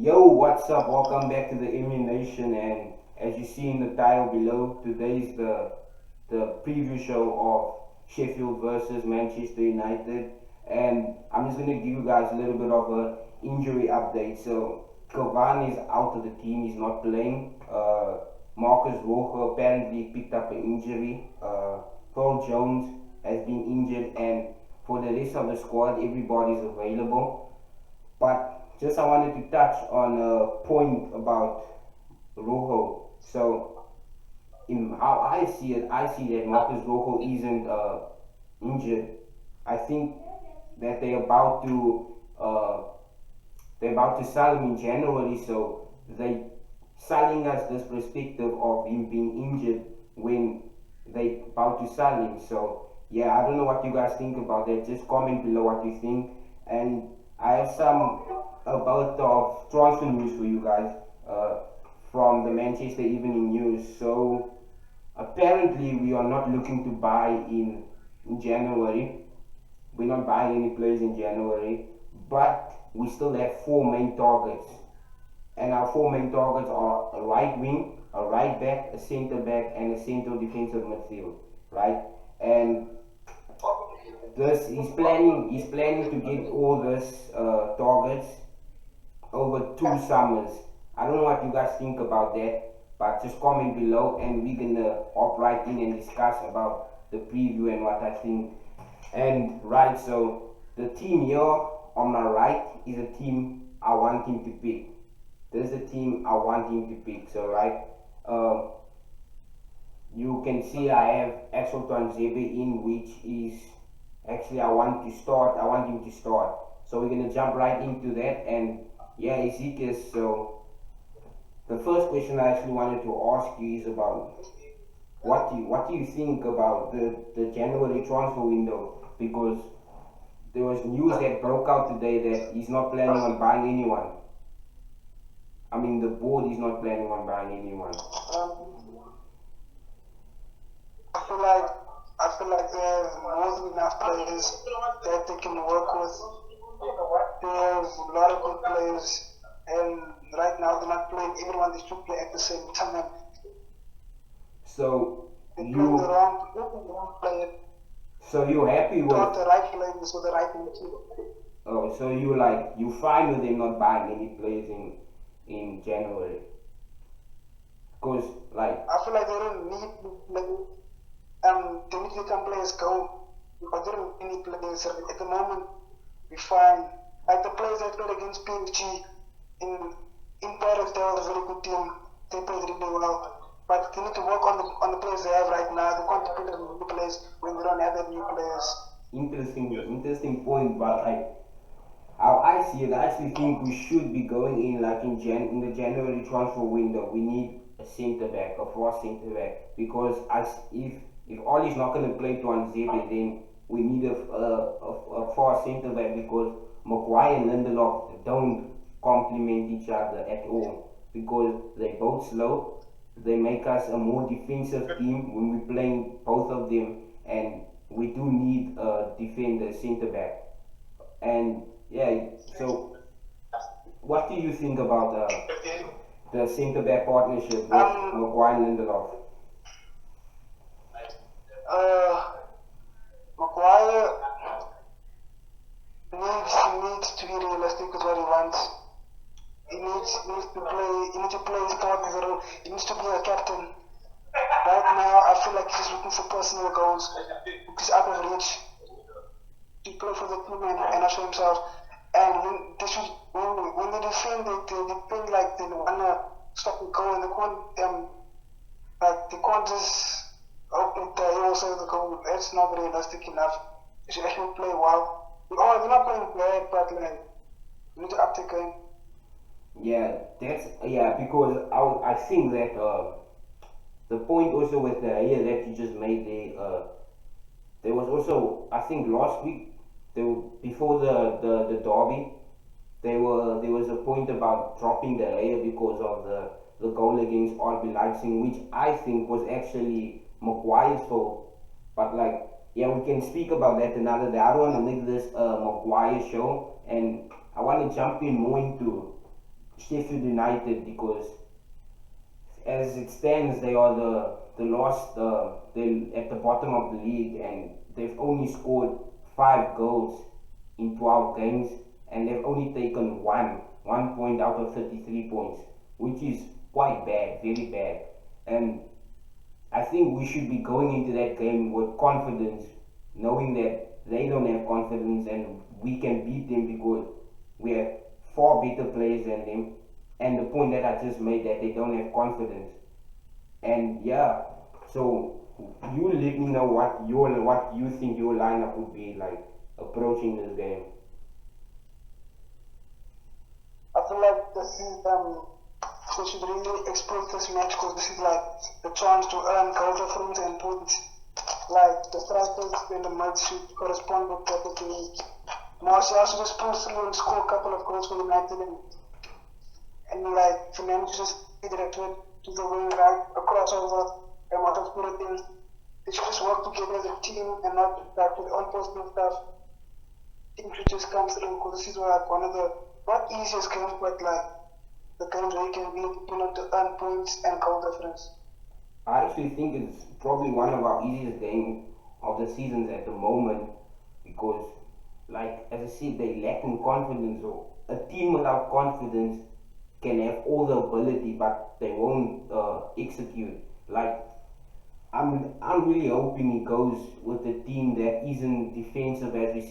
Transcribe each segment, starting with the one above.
Yo, what's up? Welcome back to the Emmy Nation. And as you see in the title below, today's the preview show of Sheffield versus Manchester United. And I'm just gonna give you guys a little bit of a injury update. So Cavani is out of the team. He's not playing. Marcus Rojo apparently picked up an injury. Paul Jones has been injured, and for the rest of the squad, everybody's available. But just I wanted to touch on a point about Rojo. So, in how I see it, I see that Marcus Rojo isn't injured. I think that uh, they're about to sell him in January. So they selling us this perspective of him being injured when they about to sell him. So yeah, I don't know what you guys think about that. Just comment below what you think. And I have some about of transfer news for you guys from the Manchester Evening News. So apparently we are not looking to buy in January. We're not buying any players in January, but we still have four main targets. And our four main targets are a right wing, a right back, a centre back, and a central defensive midfield, right? And this he's planning to get all this targets over 2 summers. I don't know what you guys think about that, but just comment below and we're gonna hop right in and discuss about the preview and what I think. And right, so the team here on my right is a team I want him to pick. This is a team I want him to pick. So right, you can see I have Axel Tuanzebe in, which is actually I want him to start. So we're gonna jump right into that. And yeah, Ezekiel, so the first question I actually wanted to ask you is about what do you think about the January transfer window? Because there was news that broke out today that he's not planning on buying anyone. I mean, the board is not planning on buying anyone. I feel like there's more than enough players that they can work with. There's a lot of good players, and right now they're not playing. Everyone they should play at the same time. So They play the wrong player. So you're happy with the right players with the right team. Oh, so you fine with them not buying any players in January? Because I feel like they don't need players. They need to let players go, but they don't need players at the moment. We find like the players that played against PSG in Paris, they were a very good team. They played really well. But they need to work on the players they have right now. They can't put them new players when they don't have any new players. Interesting point, but how I see it, I actually think we should be going in in the January transfer window. We need a centre back, a fast centre back, because if Ollie's not going to play Tuanzebe, then we need a fast centre back, because Maguire and Lindelof don't complement each other at all, because they're both slow. They make us a more defensive team when we're playing both of them, and we do need a defender, centre back. And yeah, so what do you think about the centre back partnership with Maguire and Lindelof? Maguire needs to be realistic with what he wants. He needs to play his part in the role. He needs to be a captain. Right now, I feel like he's looking for personal goals. He's out of reach to play for the team and show himself. And when they defend, they defend like they wanna stop the goal, and they can't just hope that he will save the goal. That's not realistic enough. He should actually play well. We're not playing bad, but we need to up the game. Yeah, because I think that the point also with the year that you just made there was also, I think last week, before the derby, there was a point about dropping the layer because of the goal against RB Leipzig, which I think was actually Maguire's fault. But yeah, we can speak about that another day. I don't want to make this Maguire show, and I want to jump in more into Sheffield United because as it stands, they are the last. They're at the bottom of the league, and they've only scored 5 goals in 12 games, and they've only taken one point out of 33 points, which is quite bad, very bad. And I think we should be going into that game with confidence, knowing that they don't have confidence and we can beat them because we have far better players than them. And the point that I just made that they don't have confidence. And yeah, so you let me know what you think your lineup would be like approaching this game. I feel like this is we should really exploit this match because this is like the chance to earn goal difference and points. Like the strikers in the mid should correspond with what they do. Martial should just pull through and score a couple of goals for United and like Fernando just direct it to the wing right across over and Martial put it in. They should just work together as a team and not like with own personal stuff. Team should just come through because this is like one of the not easiest games but like the games where you can be able to earn points and goal difference. I actually think it's probably one of our easiest games of the seasons at the moment because, like as I said, they lack in confidence. So a team without confidence can have all the ability, but they won't execute. Like I'm really hoping he goes with a team that isn't defensive as we've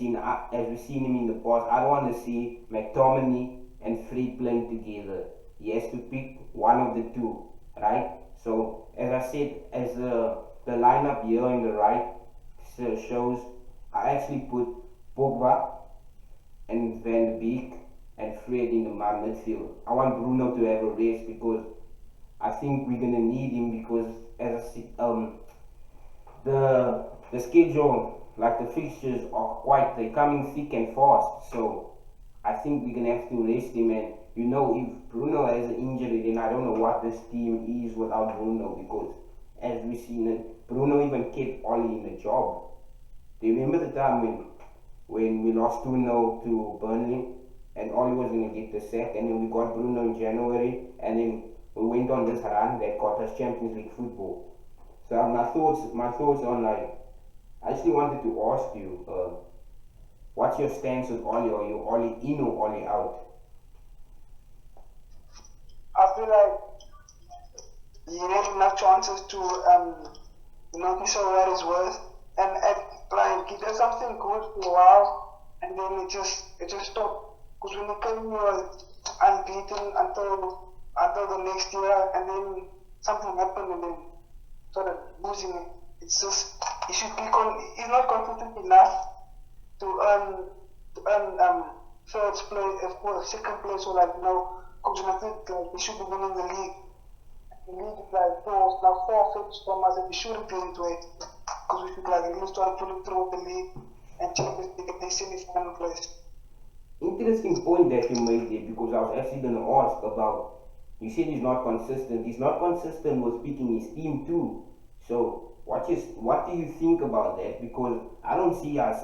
seen him in the past. I don't want to see McTominay and Fred playing together. He has to pick one of the two, right? So as I said, as the lineup here on the right shows, I actually put Pogba and Van de Beek and Fred in the midfield. I want Bruno to have a rest because I think we're gonna need him because as I see, the schedule, like the fixtures are they're coming thick and fast. So I think we're gonna have to rest him. And if Bruno has an injury, then I don't know what this team is without Bruno because as we seen it, Bruno even kept Oli in the job. Do you remember the time when we lost 2-0 to Burnley and Oli was gonna get the sack, and then we got Bruno in January, and then we went on this run that got us Champions League football. So my thoughts on like, I actually wanted to ask you, what's your stance with Oli? Are you Oli in or Oli out? I feel like he had enough chances to show what he's worth and like he does something good for a while and then it just stopped because when he came he was unbeaten until the next year and then something happened and then started losing it. It's just he's not consistent enough to earn third place or second place or like because I think like we should be winning the league. The league is like now 4 fixed from us and we shouldn't be into it because we should like really start pulling through the league and Champions League at the semi-final place. Interesting point that you made there because I was actually gonna ask about. You said he's not consistent. He's not consistent with picking his team too. So what do you think about that? Because I don't see us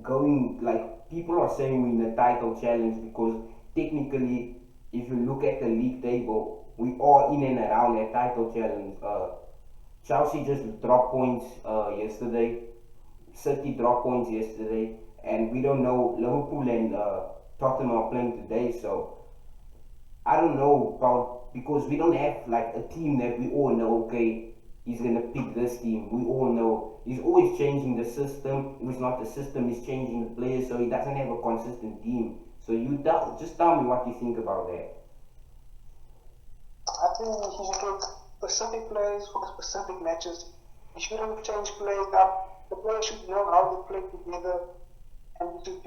going like people are saying we in the title challenge because technically if you look at the league table we are in and around that title challenge. Chelsea just dropped points yesterday. City dropped points yesterday, and we don't know Liverpool and Tottenham are playing today. So I don't know about because we don't have like a team that we all know. Okay, he's gonna pick this team. We all know he's always changing the system. If it's not the system, he's changing the players, so he doesn't have a consistent team. So just tell me what you think about that. I think he should get specific players for specific matches. He shouldn't change players up. The players should know how they play together and should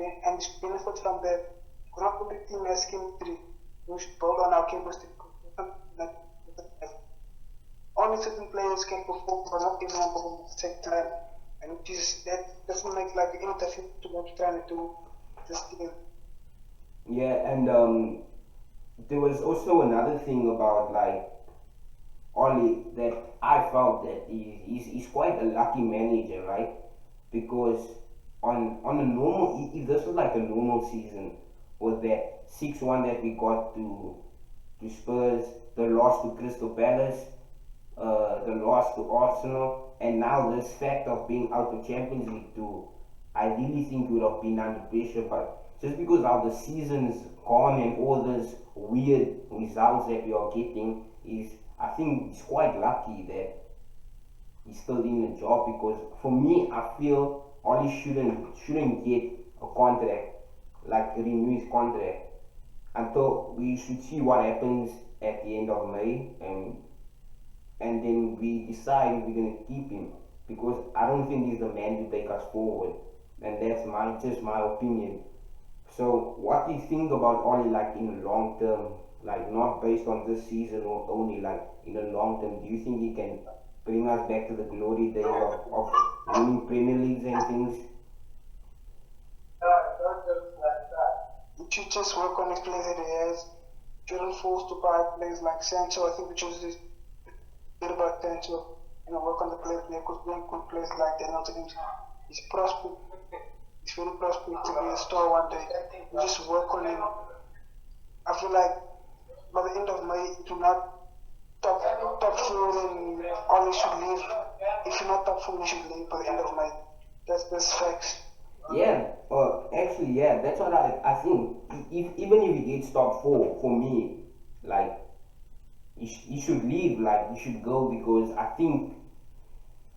benefit from that. Not every team has chemistry. We should build on our chemistry. Only certain players can perform, but not everyone performs at the same time. And that doesn't make like any difference to what you're trying to do this team. Yeah, and there was also another thing about like Oli that I felt that he's quite a lucky manager, right? Because on a normal, if this was like a normal season, with that 6-1 that we got to Spurs, the loss to Crystal Palace, the loss to Arsenal, and now this fact of being out of Champions League too. I really think we would have been under pressure, but just because how the season's gone and all these weird results that we are getting is, I think it's quite lucky that he's still in the job, because for me, I feel Oli shouldn't get a contract, like renew his contract, until we should see what happens at the end of May, and then we decide if we're gonna keep him, because I don't think he's the man to take us forward, and that's just my opinion. So what do you think about Oli, like in the long term, like not based on this season or only, like in the long term? Do you think he can bring us back to the glory days of winning Premier Leagues and things? If you just work on his players that he has, shouldn't force to buy players like Sancho. I think we should just bit about Sancho, work on the players because we have good players like Daniel James. He's prospect. He's very prospect to be a star one day. We just work on him. I feel like by the end of May, if you're not top four, then Oli should leave. If you're not top four, you should leave by the end of May. That's facts. Yeah, actually, yeah, that's what I think. Even if he gets top four, for me, like, he should leave, like, he should go, because I think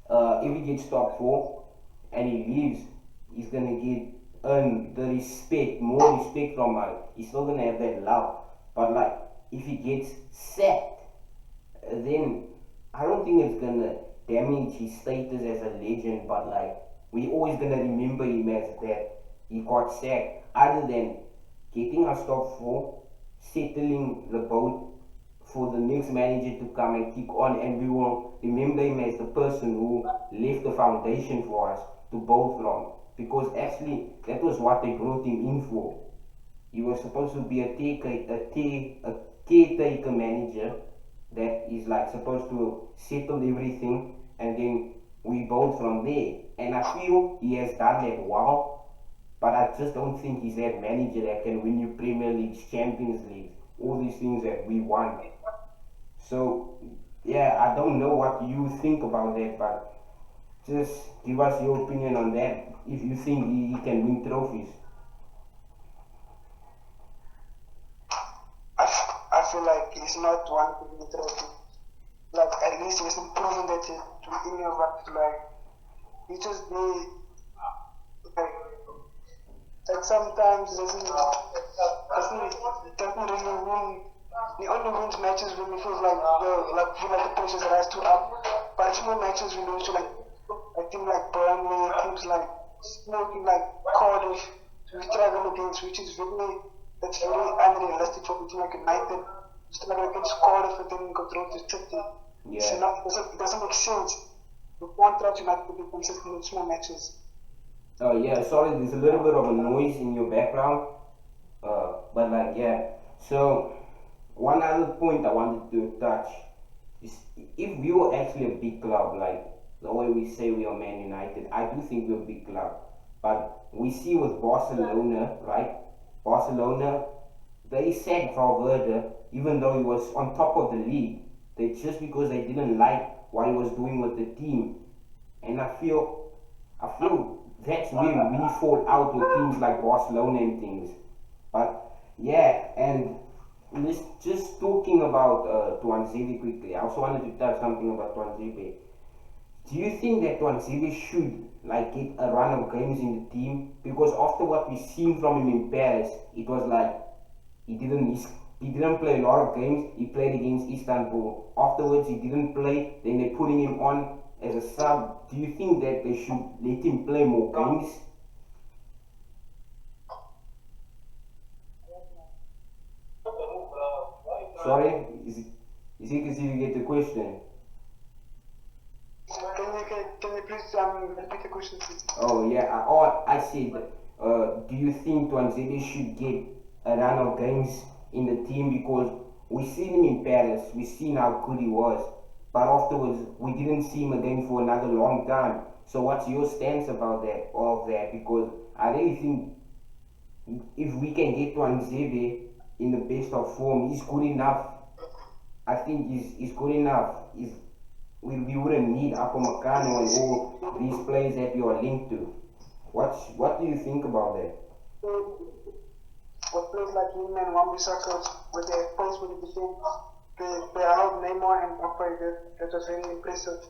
if he gets top four and he leaves, he's gonna earn the respect, more respect from us. He's still gonna have that love. But, like, if he gets sacked, then I don't think it's gonna damage his status as a legend, but like we always gonna remember him as that he got sacked. Other than getting us top four, settling the boat for the next manager to come and kick on, and we will remember him as the person who left the foundation for us to build from. Because actually that was what they brought him in for. He was supposed to be a caretaker manager that is like supposed to settle everything, and then we build from there. And I feel he has done that well, but I just don't think he's that manager that can win you Premier Leagues, Champions Leagues, all these things that we won. So yeah, I don't know what you think about that, but just give us your opinion on that. If you think he can win trophies. I feel like he's not one to win trophy. Like at least he hasn't proven that to any of us. Like he just be like sometimes doesn't really win. He only wins matches when he feels like the pressures rise too up. But it's more matches we lose to like I think like Burnley, teams like smoking like Cardiff, we struggle against, which is that's very unrealistic for a team like United. Struggle against Cardiff and then go through to City. Yeah. So it doesn't make sense. We can't try to not be consistent in small matches. Oh yeah, sorry, there's a little bit of a noise in your background. But like yeah. So one other point I wanted to touch is, if we were actually a big club, like the way we say we are Man United, I do think we're a big club. But we see with Barcelona, right? Barcelona, they sacked Valverde even though he was on top of the league. They just because they didn't like what he was doing with the team. And I feel that's where we fall out with teams like Barcelona and things. But yeah, and just talking about Tuanzebe quickly, I also wanted to touch something about Tuanzebe. Do you think that Tuanzebe should like get a run of games in the team? Because after what we seen from him in Paris, it was like he didn't play a lot of games. He played against Istanbul. Afterwards, he didn't play. Then they're putting him on as a sub. Do you think that they should let him play more games? Sorry, is it because you get the question? Can you please repeat the question, please? Oh yeah, I said, do you think Tuanzebe should get a run of games in the team? Because we seen him in Paris, we seen how good he was, but afterwards we didn't see him again for another long time. So what's your stance about that, all of that? Because I really think if we can get one Zebe in the best of form, he's good enough. I think he's good enough. We wouldn't need Apomacano and all these players that you are linked to. What do you think about that? With players like him and Wan-Bissaka, with their plays with the defense, they held Neymar and Mbappe. That was very impressive.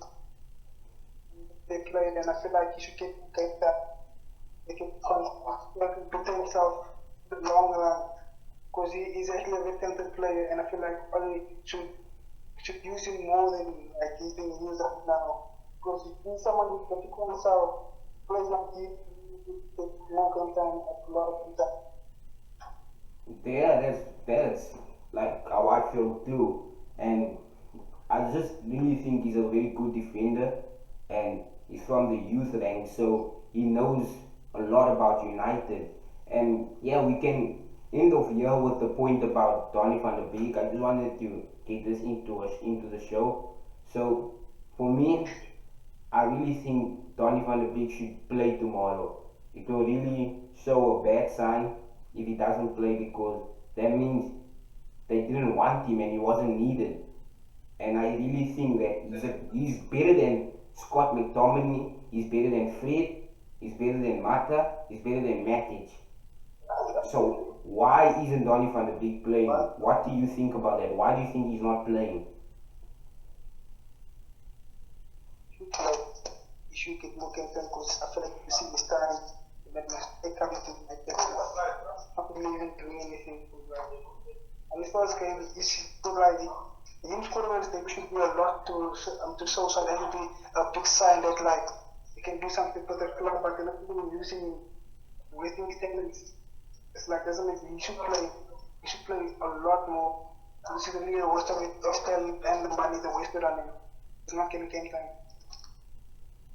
They played, and I feel like he should get that. He can better himself in the long run because he is actually a very talented player, and I feel like only should use him more than like he's being used up now. Because he's someone who's particular himself, plays like he takes more game time, a lot of game time. Yeah, that's like how I feel too, and I just really think he's a very good defender, and he's from the youth ranks, so he knows a lot about United. And yeah, we can end off here with the point about Donny van der Beek. I just wanted to get this into the show. So for me, I really think Donny van der Beek should play tomorrow. It will really show a bad sign if he doesn't play because that means they didn't want him and he wasn't needed. And I really think that he's better than Scott McTominay, he's better than Fred, he's better than Mata, he's better than Matic. So why isn't Donny van der Beek playing? What do you think about that? Why do you think he's not playing? Like, you should get more game time because I feel like you see this time, when they come to like that, not really even doing anything. And the first game, you see, like, him scoring on the should be a lot to show so that would be a big sign that like you can do something for the club, but they're not even using wasting his talents. It's like doesn't make he should play. He should play a lot more. This is really a waste of his talent and the money they wasted on him. He's not getting game time.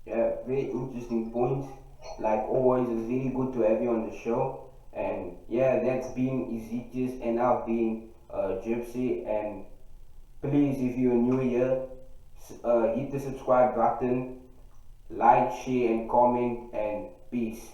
Yeah, very interesting points. Like always, it's very good to have you on the show. And yeah, that's been Ezekiel and I've been Gypsy. And please, if you're new here, hit the subscribe button, like, share, and comment, and peace.